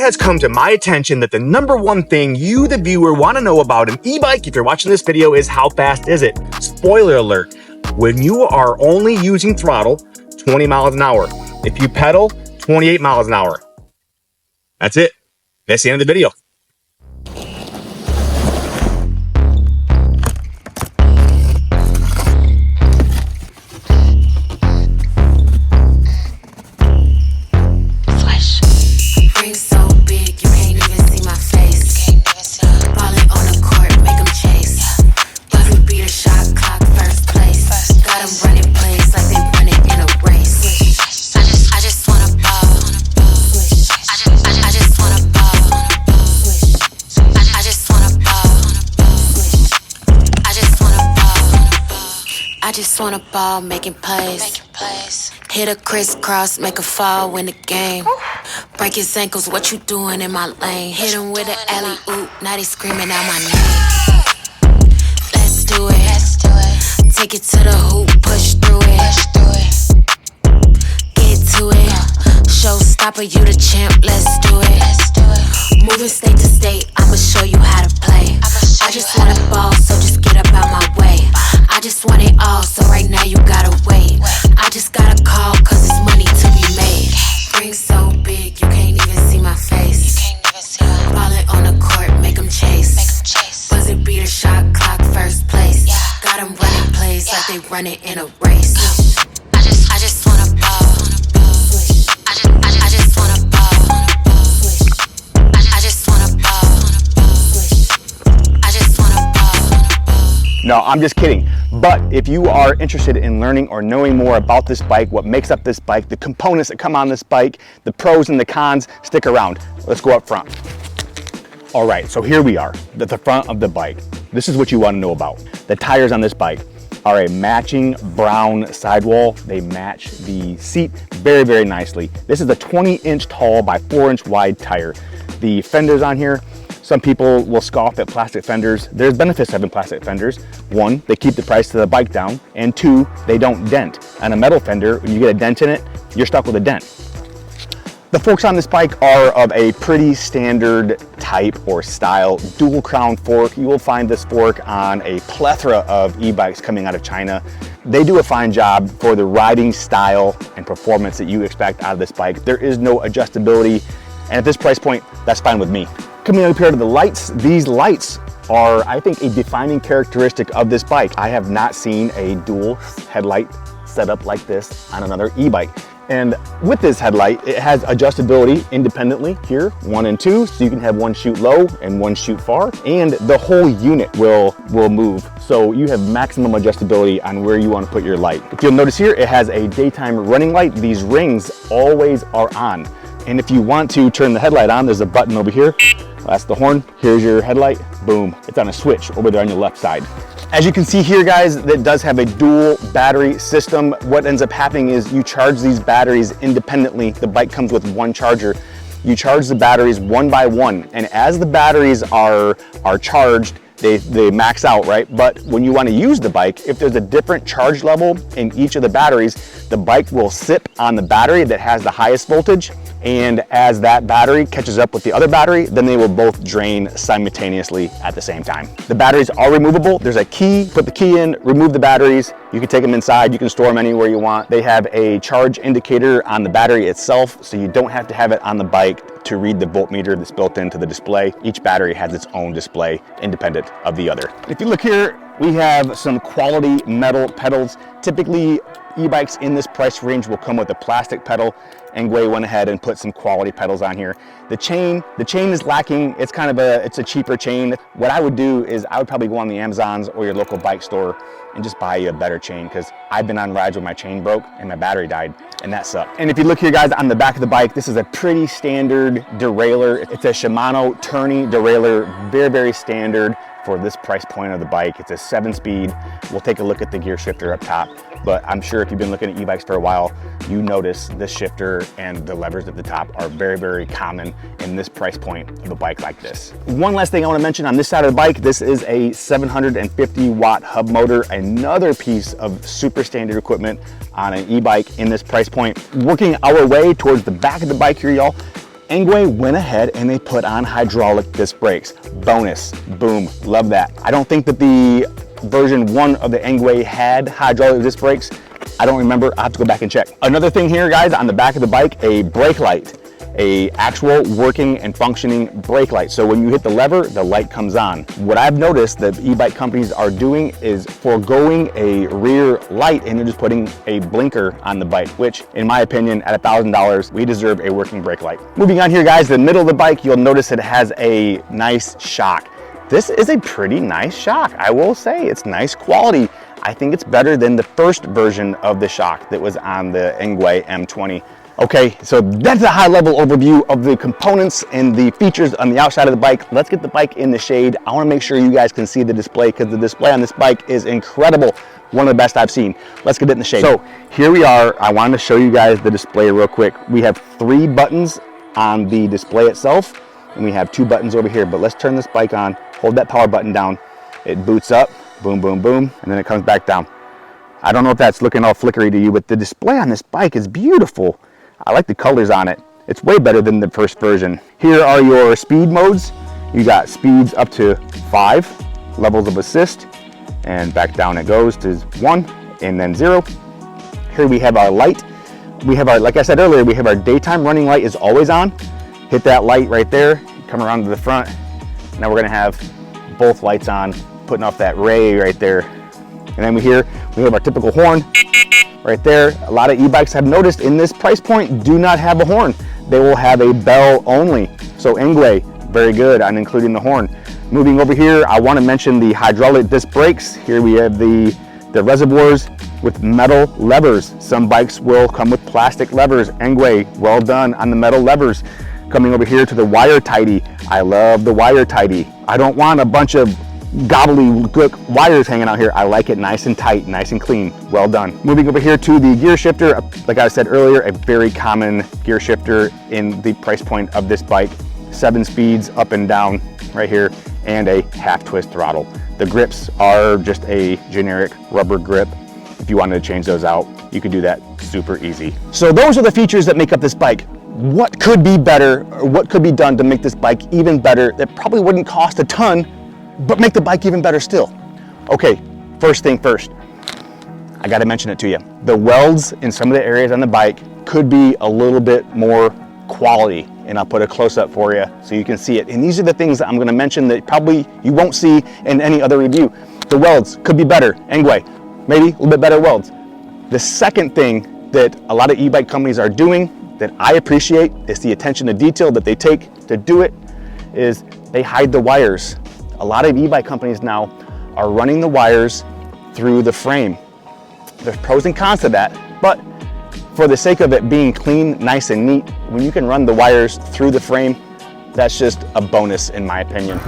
has come to my attention that the #1 thing you, the viewer, want to know about an e-bike if you're watching this video is how fast is it? Spoiler alert, when you are only using throttle, 20 miles an hour. If you pedal, 28 miles an hour. That's it. That's the end of the video. I just want a ball, making plays. Hit a crisscross, make a fall, win the game. Break his ankles, what you doing in my lane? Hit him with an alley-oop, now they screaming out my name. Let's do it. Take it to the hoop, push through it. Get to it. Showstopper, you the champ, let's do it. Moving state to state, I'ma show you how to play. I just want a ball, so just get up out my way. I just want it all, so right now you gotta wait. I just gotta call, cause it's money to be made. Ring so big, you can't even see my face. Ballin' on the court, make them chase. Buzzer beater, shot clock, first place. Got them running plays like they running in a race. I just want a ball. I just want a ball. I just want a ball. I just want a ball. No, I'm just kidding. But if you are interested in learning or knowing more about this bike, what makes up this bike, the components that come on this bike, the pros and the cons, stick around. Let's go up front. All right, so here we are at the front of the bike. This is what you want to know about. The tires on this bike are a matching brown sidewall. They match the seat very, very nicely. This is a 20-inch tall by 4-inch wide tire. The fenders on here, some people will scoff at plastic fenders. There's benefits to having plastic fenders. One, they keep the price of the bike down, and two, they don't dent. On a metal fender, when you get a dent in it, you're stuck with a dent. The forks on this bike are of a pretty standard type or style, dual crown fork. You will find this fork on a plethora of e-bikes coming out of China. They do a fine job for the riding style and performance that you expect out of this bike. There is no adjustability, and at this price point, that's fine with me. Coming up here to the lights, these lights are, I think, a defining characteristic of this bike. I have not seen a dual headlight setup like this on another e-bike. And with this headlight, it has adjustability independently here, 1 and 2, so you can have one shoot low and one shoot far, and the whole unit will move. So you have maximum adjustability on where you want to put your light. If you'll notice here, it has a daytime running light. These rings always are on. And if you want to turn the headlight on, there's a button over here. That's the horn. Here's your headlight. Boom. It's on a switch over there on your left side. As you can see here, guys, that does have a dual battery system. What ends up happening is you charge these batteries independently. The bike comes with one charger. You charge the batteries one by one. And as the batteries are charged, they max out, right? But when you want to use the bike, if there's a different charge level in each of the batteries, the bike will sip on the battery that has the highest voltage. And as that battery catches up with the other battery, then they will both drain simultaneously at the same time. The batteries are removable. There's a key, put the key in, remove the batteries. You can take them inside, you can store them anywhere you want. They have a charge indicator on the battery itself, so you don't have to have it on the bike to read the voltmeter that's built into the display. Each battery has its own display independent of the other. If you look here, we have some quality metal pedals. Typically, e-bikes in this price range will come with a plastic pedal. Engwe went ahead and put some quality pedals on here. The chain is lacking. It's it's a cheaper chain. What I would do is I would probably go on the Amazons or your local bike store and just buy you a better chain, because I've been on rides where my chain broke and my battery died, and that sucked. And if you look here, guys, on the back of the bike, this is a pretty standard derailleur. It's a Shimano tourney derailleur, very, very standard for this price point of the bike. It's a 7-speed. We'll take a look at the gear shifter up top, but I'm sure if you've been looking at e-bikes for a while, you notice this shifter and the levers at the top are very, very common in this price point of a bike like this. One last thing I want to mention on this side of the bike, this is a 750 watt hub motor, another piece of super standard equipment on an e-bike in this price point. Working our way towards the back of the bike here, y'all, Engwe went ahead and they put on hydraulic disc brakes. Bonus, boom, love that. I don't think that the version 1 of the Engwe had hydraulic disc brakes. I don't remember, I'll have to go back and check. Another thing here, guys, on the back of the bike, a brake light. A actual working and functioning brake light. So when you hit the lever, the light comes on. What I've noticed that e-bike companies are doing is foregoing a rear light and they're just putting a blinker on the bike, which in my opinion, at $1,000, we deserve a working brake light. Moving on here, guys, the middle of the bike, you'll notice it has a nice shock. This is a pretty nice shock. I will say it's nice quality. I think it's better than the first version of the shock that was on the Engwe M20. Okay, so that's a high-level overview of the components and the features on the outside of the bike. Let's get the bike in the shade. I want to make sure you guys can see the display because the display on this bike is incredible. One of the best I've seen. Let's get it in the shade. So here we are. I wanted to show you guys the display real quick. We have 3 buttons on the display itself, and we have 2 buttons over here. But let's turn this bike on. Hold that power button down. It boots up, boom, boom, boom, and then it comes back down. I don't know if that's looking all flickery to you, but the display on this bike is beautiful. I like the colors on it. It's way better than the first version. Here are your speed modes. You got speeds up to 5, levels of assist, and back down it goes to 1 and then 0. Here we have our light. We have our, like I said earlier, we have our daytime running light is always on. Hit that light right there, come around to the front. Now we're gonna have both lights on, putting off that ray right there. And then we have our typical horn. Right there, a lot of e-bikes have noticed in this price point do not have a horn. They will have a bell only. So Engwe, very good on including the horn. Moving over here, I want to mention the hydraulic disc brakes. Here we have the reservoirs with metal levers. Some bikes will come with plastic levers. Engwe, well done on the metal levers. Coming over here to the wire tidy. I love the wire tidy. I don't want a bunch of gobbledygook wires hanging out here. I like it nice and tight, nice and clean. Well done. Moving over here to the gear shifter. Like I said earlier, a very common gear shifter in the price point of this bike. 7 speeds up and down right here, and a half twist throttle. The grips are just a generic rubber grip. If you wanted to change those out, you could do that super easy. So those are the features that make up this bike. What could be better, or what could be done to make this bike even better that probably wouldn't cost a ton, but make the bike even better still? Okay, first thing first, I gotta mention it to you. The welds in some of the areas on the bike could be a little bit more quality, and I'll put a close-up for you so you can see it. And these are the things that I'm gonna mention that probably you won't see in any other review. The welds could be better. Engwe, maybe a little bit better welds. The second thing that a lot of e-bike companies are doing that I appreciate is the attention to detail that they take to do it, is they hide the wires. A lot of e-bike companies now are running the wires through the frame. There's pros and cons to that, but for the sake of it being clean, nice and neat, when you can run the wires through the frame, that's just a bonus in my opinion.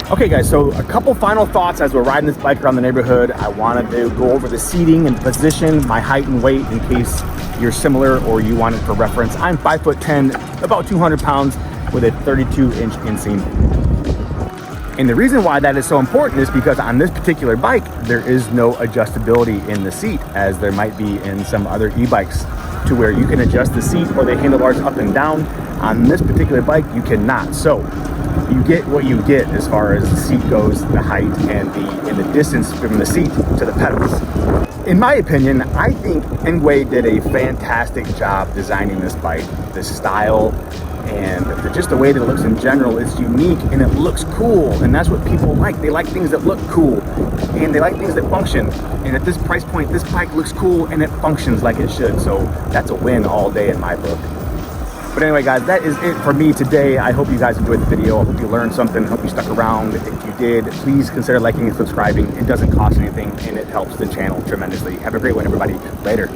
Okay guys, so a couple final thoughts as we're riding this bike around the neighborhood. I wanted to go over the seating and position, my height and weight in case you're similar or you want it for reference. I'm 5'10", about 200 pounds with a 32-inch inseam. And the reason why that is so important is because on this particular bike, there is no adjustability in the seat as there might be in some other e-bikes, to where you can adjust the seat or the handlebars up and down. On this particular bike, you cannot. So you get what you get as far as the seat goes, the height and the distance from the seat to the pedals. In my opinion, I think Engwe did a fantastic job designing this bike. The style and just the way that it looks in general is unique and it looks cool, and that's what people like. They like things that look cool and they like things that function, and at this price point this bike looks cool and it functions like it should, so that's a win all day in my book. But anyway guys, that is it for me today. I hope you guys enjoyed the video. I hope you learned something. I hope you stuck around. If you did, please consider liking and subscribing. It doesn't cost anything and it helps the channel tremendously. Have a great one everybody. Later.